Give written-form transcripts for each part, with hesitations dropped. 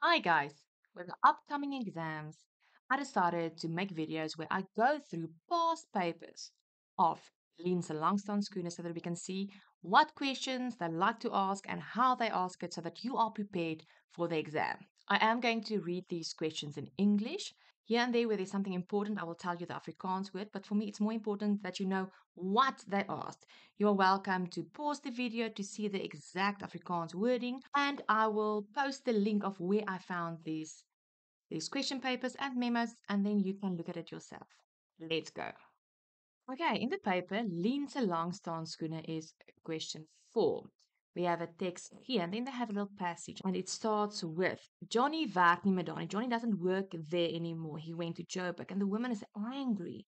Hi guys! With the upcoming exams, I decided to make videos where I go through past papers of Linse Langstaanskoene so that we can see what questions they like to ask and how they ask it so that you are prepared for the exam. I am going to read these questions in English. Here and there, where there's something important, I will tell you the Afrikaans word, but for me, it's more important that you know what they asked. You are welcome to pause the video to see the exact Afrikaans wording, and I will post the link of where I found these question papers and memos, and then you can look at it yourself. Let's go. Okay, in the paper, Linse Langstaanskoene is question 4. We have a text here, and then they have a little passage, and it starts with Johnny werk nie meer daar nie. Johnny doesn't work there anymore. He went to Joburg, and the woman is angry.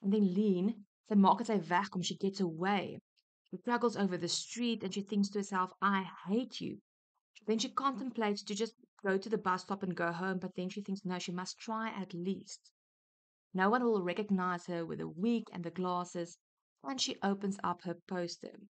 And then Lean, sy maak dat sy wegkom, she gets away. She struggles over the street, and she thinks to herself, I hate you. Then she contemplates to just go to the bus stop and go home, but then she thinks, no, she must try at least. No one will recognize her with the wig and the glasses, and she opens up her poster.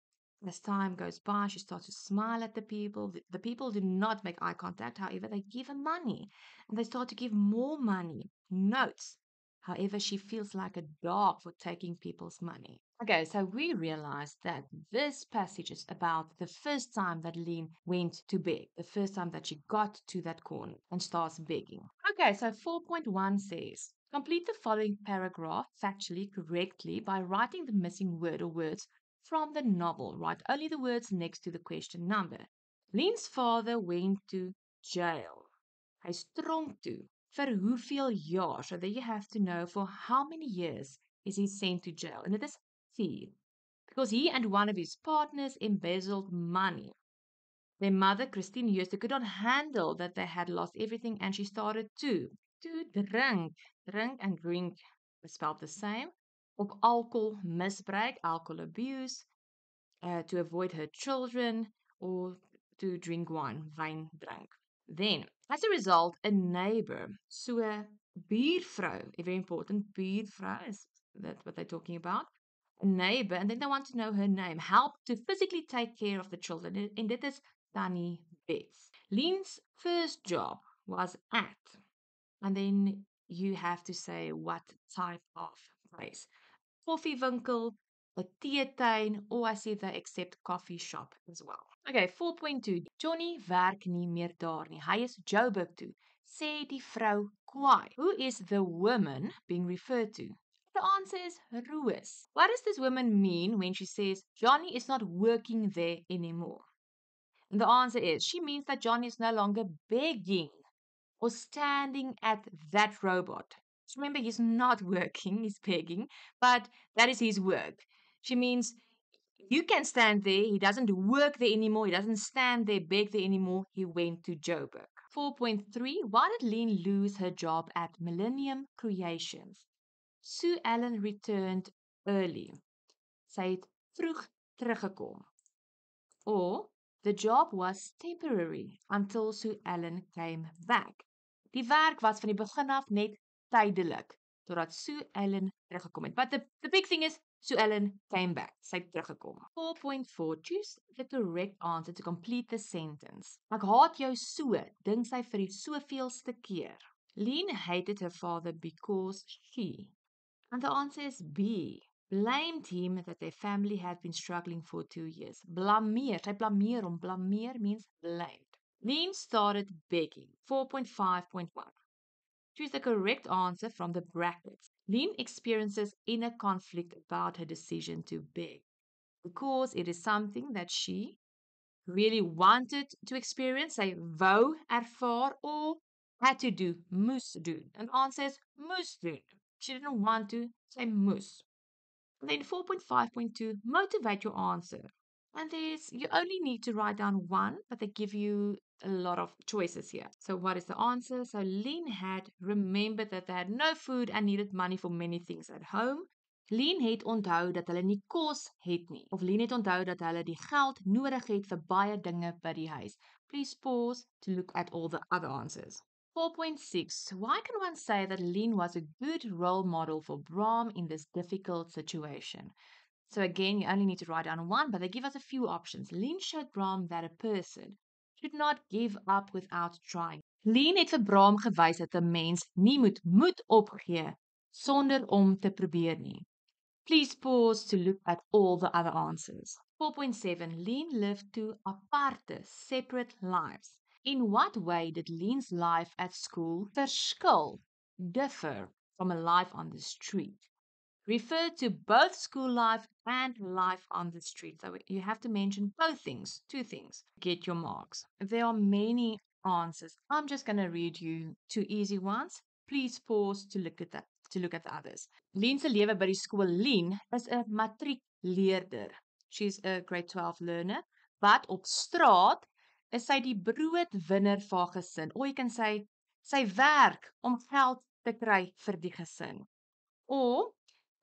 As time goes by, she starts to smile at the people. The people do not make eye contact, however, they give her money, and they start to give more money, notes. However, she feels like a dog for taking people's money. Okay, so we realize that this passage is about the first time that Lean went to beg, the first time that she got to that corner and starts begging. Okay, so 4.1 says, complete the following paragraph factually correctly by writing the missing word or words from the novel. Write only the words next to the question number. Lean's father went to jail. Hy stronk toe. Vir hoeveel jaar? So there you have to know for how many years is he sent to jail. And it is 4. Because he and one of his partners embezzled money. Their mother, Christine Jooste, could not handle that they had lost everything, and she started to drink. Drink and drink is spelled the same. Op alcohol misbruik, alcohol abuse, to avoid her children, or to drink wine drink. Then, as a result, a neighbor, so a buurvrou, a very important buurvrou, is that what they're talking about? A neighbor, and then they want to know her name, helped to physically take care of the children. And dit is Tannie Bets. Lean's first job was at, and then you have to say what type of place. Koffiewinkel, 'n teetuin, or I see they accept coffee shop as well. Okay, 4.2. Johnny werk nie meer daar nie. Hy is Joburg toe, sê die vrou kwaai. Who is the woman being referred to? The answer is Roos. What does this woman mean when she says Johnny is not working there anymore? And the answer is she means that Johnny is no longer begging or standing at that robot. So remember, he's not working, he's begging, but that is his work. She means you can stand there. He doesn't work there anymore. He doesn't stand there, beg there anymore. He went to Joburg. 4.3. Why did Lynn lose her job at Millennium Creations? Sue Ellen returned early. Sy het vroeg teruggekom. Or the job was temporary until Sue Ellen came back. Die werk was van die begin af net tydelik totdat Sue Ellen teruggekom het. But the big thing is Sue Ellen came back. Sy het teruggekom. 4.4. Choose the correct answer to complete the sentence. Ek haat jou so, dink sy vir die soveelste keer. Lynn hated her father because she. And the answer is B. Blamed him that their family had been struggling for 2 years. Blameer. Sy blameer hom. Blameer means blamed. Lynn started begging. 4.5.1. Choose the correct answer from the brackets. Lynn experiences inner conflict about her decision to beg because it is something that she really wanted to experience, sy wou ervaar, or had to do, moes doen. And the answer is moes doen. She didn't want to, say moes. And then 4.5.2, motivate your answer. And you only need to write down one, but they give you a lot of choices here. So what is the answer? So Lynn had remembered that they had no food and needed money for many things at home. Lynn het onthou dat hulle nie kos het nie. Of Lynn het onthou dat hulle die geld nodig het vir baie dinge by die huis. Please pause to look at all the other answers. 4.6. Why can one say that Lynn was a good role model for Bram in this difficult situation? So again, you only need to write down one, but they give us a few options. Lynn showed Bram that a person should not give up without trying. Lean het vir Braam gewys dat 'n mens nie moet opgee sonder om te probeer nie. Please pause to look at all the other answers. 4.7. Lean lived two aparte, separate lives. In what way did Lean's life at school differ from a life on the street? Refer to both school life and life on the street. So you have to mention both things, two things, get your marks. There are many answers. I'm just going to read you two easy ones. Please pause to look at that. To look at the others. Lean se lewe by die skool. Lean is 'n matriekleerder. She's a grade 12 learner, but op straat is sy die broodwinner vir haar gesin. Of jy kan sê sy werk om geld te kry vir die gesin. Of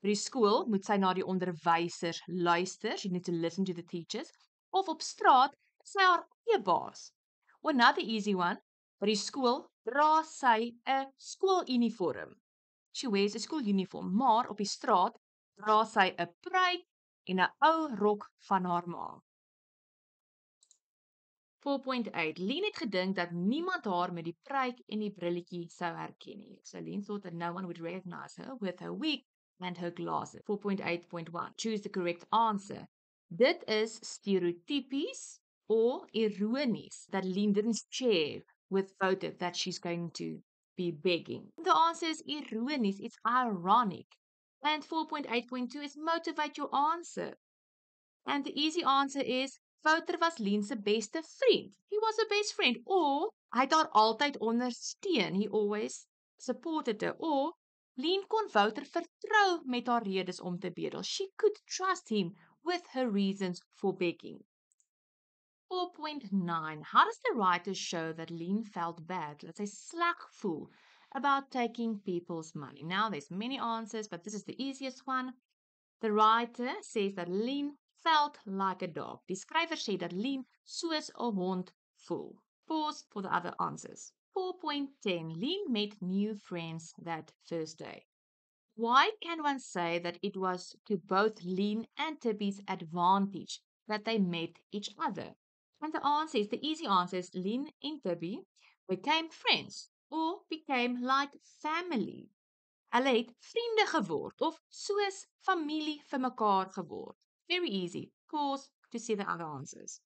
by die skool moet sy na die onderwysers luister. She needs to listen to the teachers. Of op straat is sy haar eie baas. Or another easy one. By die skool dra sy 'n skooluniform. She wears a school uniform, maar op die straat dra sy 'n pruik en 'n ou rok van haar ma. 4.8. Lean het gedink dat niemand haar met die pruik en die brilletjie sou herken nie. So Lean thought that no one would recognize her with her wig and her glasses. 4.8.1. Choose the correct answer. Dit is stereotypies or ironies that Lean didn't share with voted that she's going to be begging. The answer is ironies. It's ironic. And 4.8.2 is motivate your answer. And the easy answer is Wouter was Lean se beste vriend. He was her best friend. Or hy het haar altyd ondersteun. He always supported her. Or Lean kon Wouter vertrou met haar redes om te bedel. She could trust him with her reasons for begging. 4.9. How does the writer show that Lean felt bad, let's say sleg voel, about taking people's money? Now, there's many answers, but this is the easiest one. The writer says that Lean felt like a dog. Die skrywer sê dat Lean soos 'n hond voel. Pause for the other answers. 4.10. Lean met new friends that first day. Why can one say that it was to both Lean and Tibby's advantage that they met each other? And the answer is, the easy answer is Lean and Tibby became friends or became like family. Hulle het vriende geword of soos familie vir mekaar geword. Very easy. Pause to see the other answers.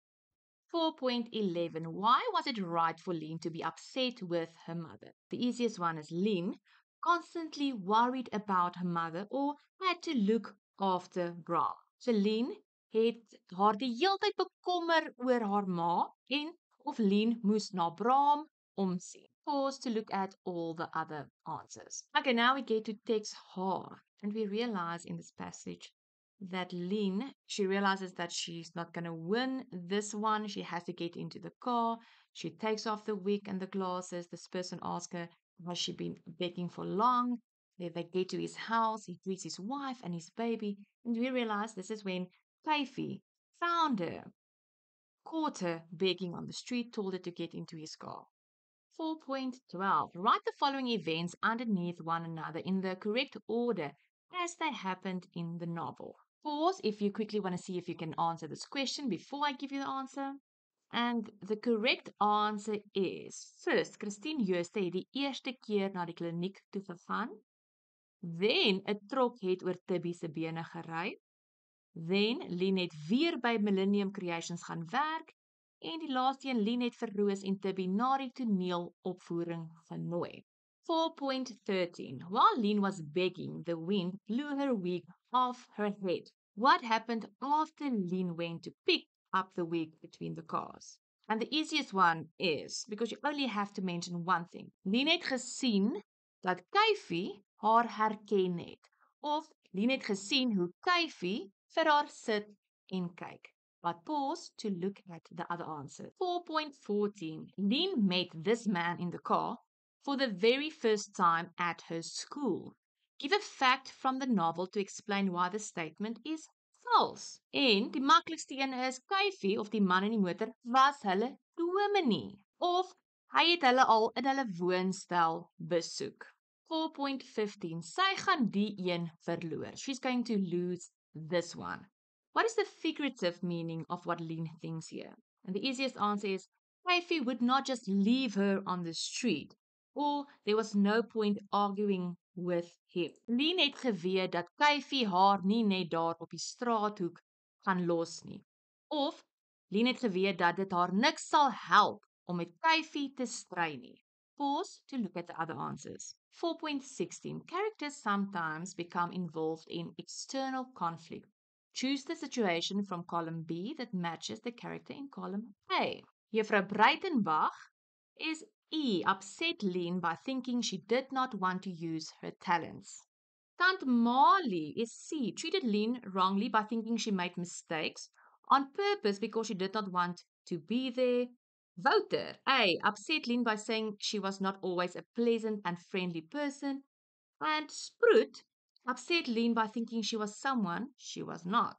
4.11. Why was it right for Lean to be upset with her mother? The easiest one is Lean constantly worried about her mother or had to look after Braam. So Lean het haar die heeltyd bekommer oor haar ma en of Lean moes na Braam omsien. Pause to look at all the other answers. Okay, now we get to text her. And we realize in this passage that Lean, she realizes that she's not going to win this one. She has to get into the car. She takes off the wig and the glasses. This person asks her, has she been begging for long? They get to his house. He greets his wife and his baby. And we realize this is when Kyfie found her, caught her begging on the street, told her to get into his car. 4.12. Write the following events underneath one another in the correct order as they happened in the novel. Pause if you quickly want to see if you can answer this question before I give you the answer. And the correct answer is, first, Christine Jooste het die eerste keer na die kliniek toe gegaan. Then, 'n trok het oor Tibby se bene gery. Then, Lean het weer by Millennium Creations gaan werk. En die laaste een, Lean het vir Roos en Tibby na die toneelopvoering genooi. 4.13. While Lean was begging, the wind blew her wig off her head. What happened after Lean went to pick up the wig between the cars? And the easiest one is, because you only have to mention one thing. Lean het gesien dat Kyfie haar herken het. Of Lean het gesien hoe Kyfie vir haar sit en kyk. But pause to look at the other answer. 4.14. Lean met this man in the car for the very first time at her school. Give a fact from the novel to explain why the statement is false. En die maklikste een is Kyfie of die man in die motor was hulle dominee. Of hy het hulle al in hulle woonstel besoek. 4.15. Sy gaan die een verloor. She's going to lose this one. What is the figurative meaning of what Lean thinks here? And the easiest answer is Kyfie would not just leave her on the street, or there was no point arguing with him. Lien het geweet dat Kyfie haar nie net daar op die straathoek gaan los nie. Of Lien het geweet dat dit haar niks sal help om met Kyfie te stry nie. Pause to look at the other answers. 4.16. Characters sometimes become involved in external conflict. Choose the situation from column B that matches the character in column A. Juffrou Breitenbach is E, upset Lien by thinking she did not want to use her talents. Tant Marley is C, treated Lien wrongly by thinking she made mistakes on purpose because she did not want to be there. Wouter A, upset Lien by saying she was not always a pleasant and friendly person. And Sprout upset Lien by thinking she was someone she was not.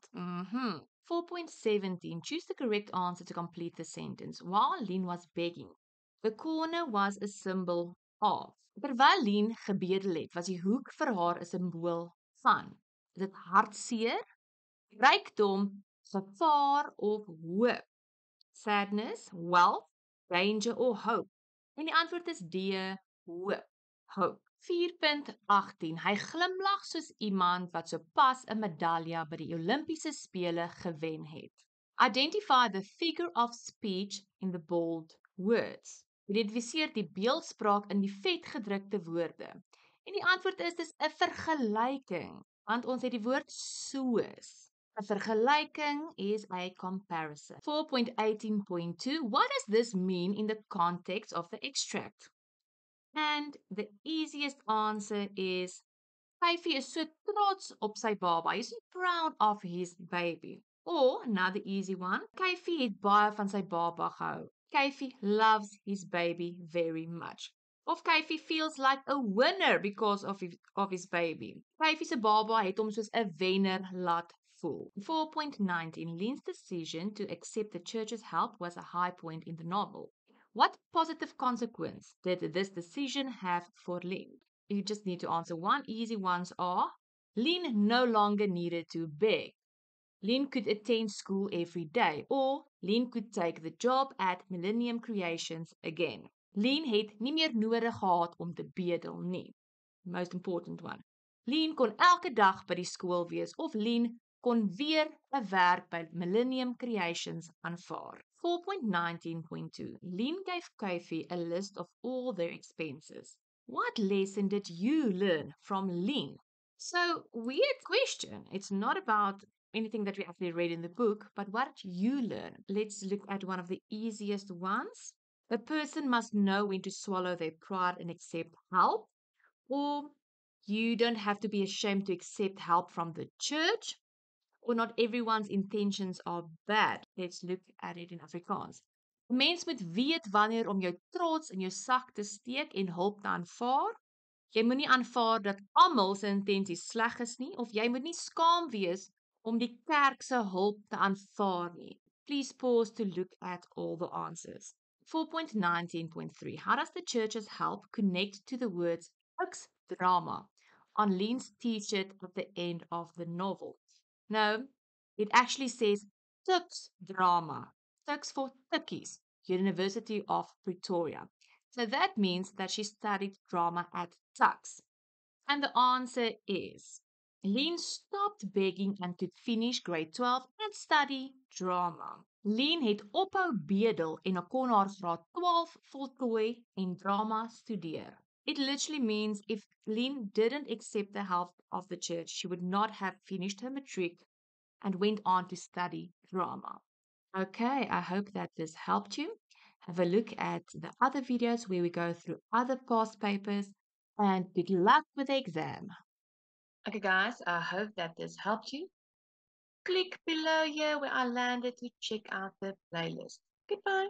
4.17. Choose the correct answer to complete the sentence. While Lien was begging, the corner was a symbol of. Terwyl Lien gebedel het, was die hoek vir haar 'n simbool van. Is dit hartseer, rykdom, gevaar of hoop? Sadness, wealth, danger or hope? En die antwoord is D, hoop. Hope. 4.18. Hy glimlag soos iemand wat sopas 'n medalje by die Olimpiese spele gewen het. Identify the figure of speech in the bold words. Identifiseer die beeldspraak in die vetgedrukte woorde. En die antwoord is dis 'n vergelyking, want ons het die woord soos. 'n Vergelyking is a comparison. 4.18.2. What does this mean in the context of the extract? And the easiest answer is Kyfie is so trots op sy baba. He's so proud of his baby. Or another easy one, Kyfie het baie van sy baba gehou. Kyfie loves his baby very much. Of Kyfie feels like a winner because of his baby. Kyfie se baba het hom soos 'n wenner laat voel. 4.19. Lien's decision to accept the church's help was a high point in the novel. What positive consequence did this decision have for Lien? You just need to answer one. Easy ones are Lien no longer needed to beg. Lien could attend school every day, or Lien could take the job at Millennium Creations again. Lien het nie meer nodig gehad om te bedel nie. Most important one. Lien kon elke dag by die skool wees, of Lien kon weer 'n werk by Millennium Creations aanvaar. 4.19.2. Lien gave Kyfie a list of all their expenses. What lesson did you learn from Lien? So, weird question. It's not about anything that we actually read in the book, but what did you learn? Let's look at one of the easiest ones. A person must know when to swallow their pride and accept help. Or you don't have to be ashamed to accept help from the church. Or not everyone's intentions are bad. Let's look at it in Afrikaans. 'n Mens moet weet wanneer om jou trots in jou sak te steek en hulp te aanvaar. Jy moenie aanvaar dat almal se intensies sleg is nie, of jy moet nie skaam wees om die kerk se hulp te aanvaar nie. Please pause to look at all the answers. 4.19.3. How does the church's help connect to the words Tuks drama on Lien's t-shirt at the end of the novel? No, it actually says Tuks drama. Tuks for Tukkies, University of Pretoria. So that means that she studied drama at Tuks. And the answer is Lien stopped begging and could finish grade 12 and study drama. Lien het ophou bedel en kon haar graad 12 voltooi en drama studeer. It literally means if Lien didn't accept the help of the church, she would not have finished her matric and went on to study drama. Okay, I hope that this helped you. Have a look at the other videos where we go through other past papers, and good luck with the exam. Okay, guys, I hope that this helped you. Click below here where I landed to check out the playlist. Goodbye.